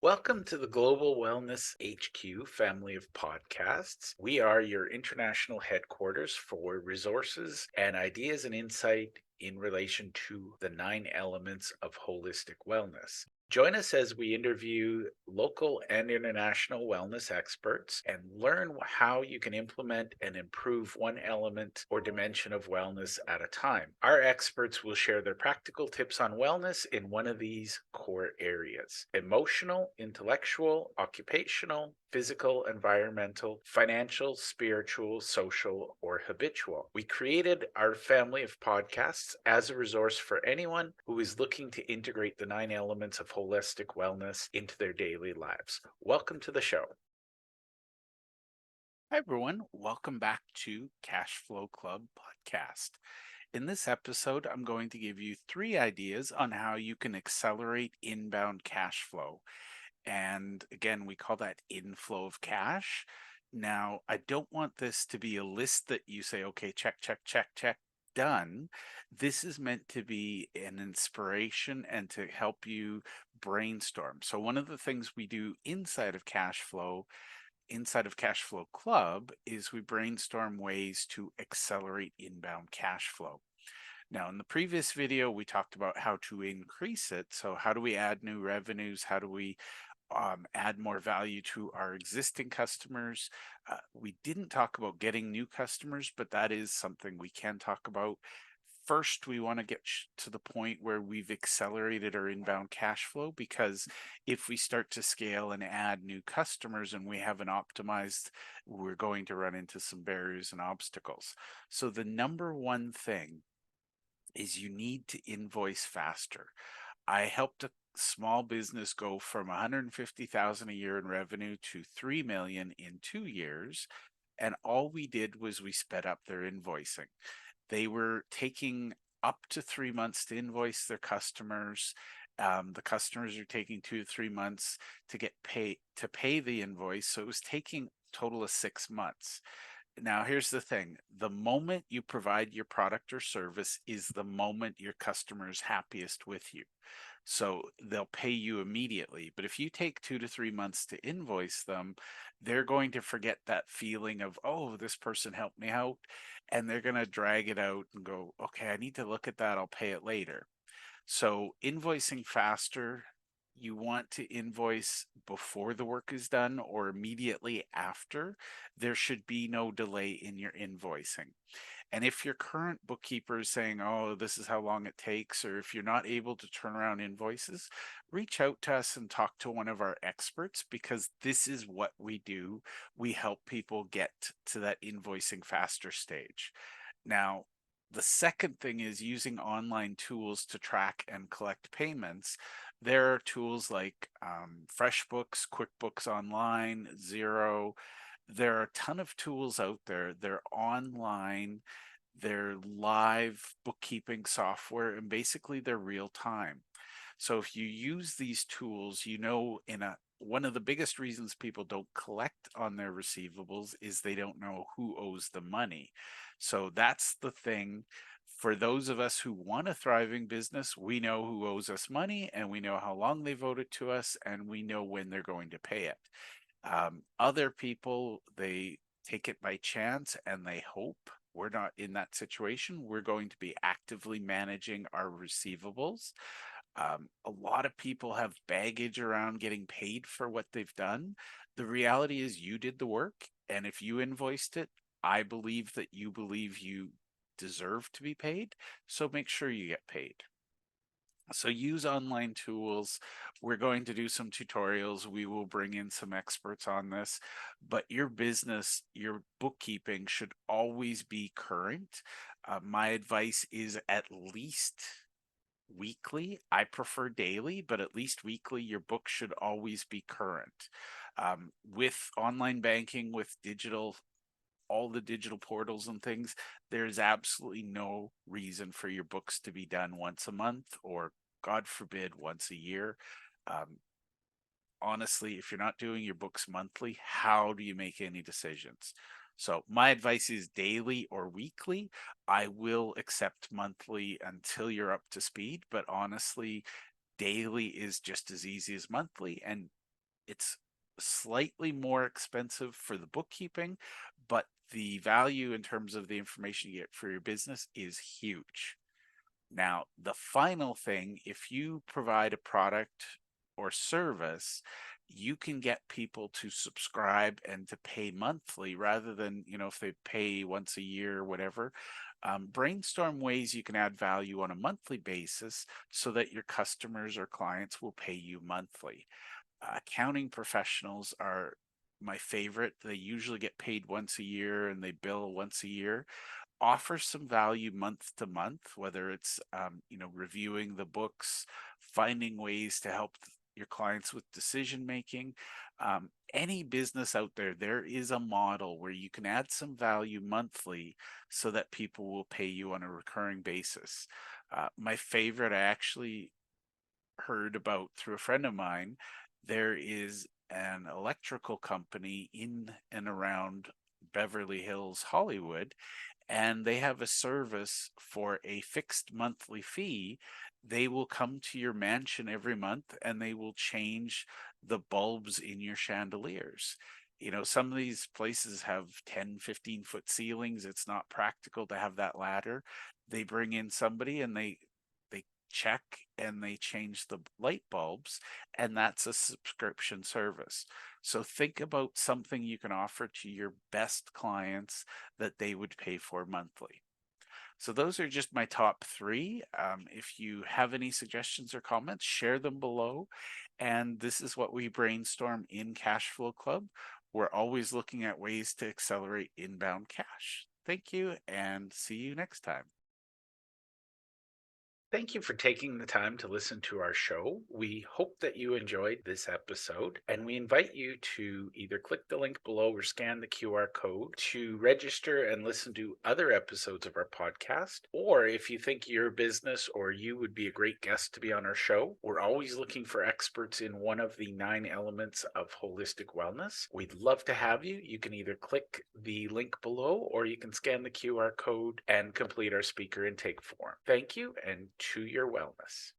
Welcome to the Global Wellness HQ family of podcasts. We are your international headquarters for resources and ideas and insight in relation to the 9 elements of holistic wellness. Join us as we interview local and international wellness experts and learn how you can implement and improve one element or dimension of wellness at a time. Our experts will share their practical tips on wellness in one of these core areas: emotional, intellectual, occupational, physical, environmental, financial, spiritual, social, or habitual. We created our family of podcasts as a resource for anyone who is looking to integrate the 9 elements of holistic wellness into their daily lives. Welcome to the show. Hi, everyone. Welcome back to Cash Flow Club podcast. In this episode, I'm going to give you 3 ideas on how you can accelerate inbound cash flow. And again, we call that inflow of cash. Now, I don't want this to be a list that you say, okay, check, check, check, check, done. This is meant to be an inspiration and to help you brainstorm. So one of the things we do inside of Cash Flow Club is we brainstorm ways to accelerate inbound cash flow. Now, in the previous video, we talked about how to increase it. So how do we add new revenues? How do we add more value to our existing customers? We didn't talk about getting new customers, but that is something we can talk about. First, we want to get to the point where we've accelerated our inbound cash flow, because if we start to scale and add new customers and we haven't optimized, we're going to run into some barriers and obstacles. So the number one thing is you need to invoice faster. I helped a small business go from 150,000 a year in revenue to 3 million in 2 years, and all we did was we sped up their invoicing. They were taking up to 3 months to invoice their customers. The customers are taking 2 to 3 months to pay the invoice, so it was taking a total of 6 months. Now, here's the thing. The moment you provide your product or service is the moment your customer is happiest with you. So they'll pay you immediately. But if you take 2 to 3 months to invoice them, they're going to forget that feeling of, oh, this person helped me out. And they're going to drag it out and go, okay, I need to look at that. I'll pay it later. So invoicing faster, you want to invoice before the work is done or immediately after. There should be no delay in your invoicing. And if your current bookkeeper is saying, oh, this is how long it takes, or if you're not able to turn around invoices, reach out to us and talk to one of our experts, because this is what we do. We help people get to that invoicing faster stage. Now, the second thing is using online tools to track and collect payments. There are tools like FreshBooks, QuickBooks Online, Xero. There are a ton of tools out there. They're online, they're live bookkeeping software, and basically they're real time. So if you use these tools, one of the biggest reasons people don't collect on their receivables is they don't know who owes the money. So that's the thing. For those of us who want a thriving business, we know who owes us money, and we know how long they've owed it to us, and we know when they're going to pay it. Other people, they take it by chance and they hope. We're not in that situation. We're going to be actively managing our receivables. A lot of people have baggage around getting paid for what they've done. The reality is you did the work, and if you invoiced it, I believe that you believe you deserve to be paid. So make sure you get paid. So use online tools. We're going to do some tutorials. We will bring in some experts on this, but your business, your bookkeeping should always be current. My advice is at least weekly. I prefer daily, but at least weekly, your book should always be current. With online banking, with all the digital portals and things, there's absolutely no reason for your books to be done once a month, or God forbid, once a year. Honestly, if you're not doing your books monthly, how do you make any decisions? So my advice is daily or weekly. I will accept monthly until you're up to speed, but honestly, daily is just as easy as monthly. And It's slightly more expensive for the bookkeeping, but the value in terms of the information you get for your business is huge. Now, the final thing, if you provide a product or service, you can get people to subscribe and to pay monthly rather than, if they pay once a year or whatever. Brainstorm ways you can add value on a monthly basis so that your customers or clients will pay you monthly. Accounting professionals are my favorite. They usually get paid once a year and they bill once a year. Offer some value month to month, whether it's reviewing the books, finding ways to help your clients with decision making. Any business out there, there is a model where you can add some value monthly so that people will pay you on a recurring basis. My favorite, I actually heard about through a friend of mine. There is an electrical company in and around Beverly Hills, Hollywood, and they have a service for a fixed monthly fee. They will come to your mansion every month and they will change the bulbs in your chandeliers. Some of these places have 10, 15-foot ceilings. It's not practical to have that ladder. They bring in somebody and they check and they change the light bulbs, and that's a subscription service. So think about something you can offer to your best clients that they would pay for monthly. So those are just my top three. If you have any suggestions or comments, share them below. And this is what we brainstorm in Cashflow Club. We're always looking at ways to accelerate inbound cash. Thank you and see you next time. Thank you for taking the time to listen to our show. We hope that you enjoyed this episode, and we invite you to either click the link below or scan the QR code to register and listen to other episodes of our podcast. Or if you think your business or you would be a great guest to be on our show, we're always looking for experts in one of the 9 elements of holistic wellness. We'd love to have you. You can either click the link below or you can scan the QR code and complete our speaker intake form. Thank you, and to your wellness.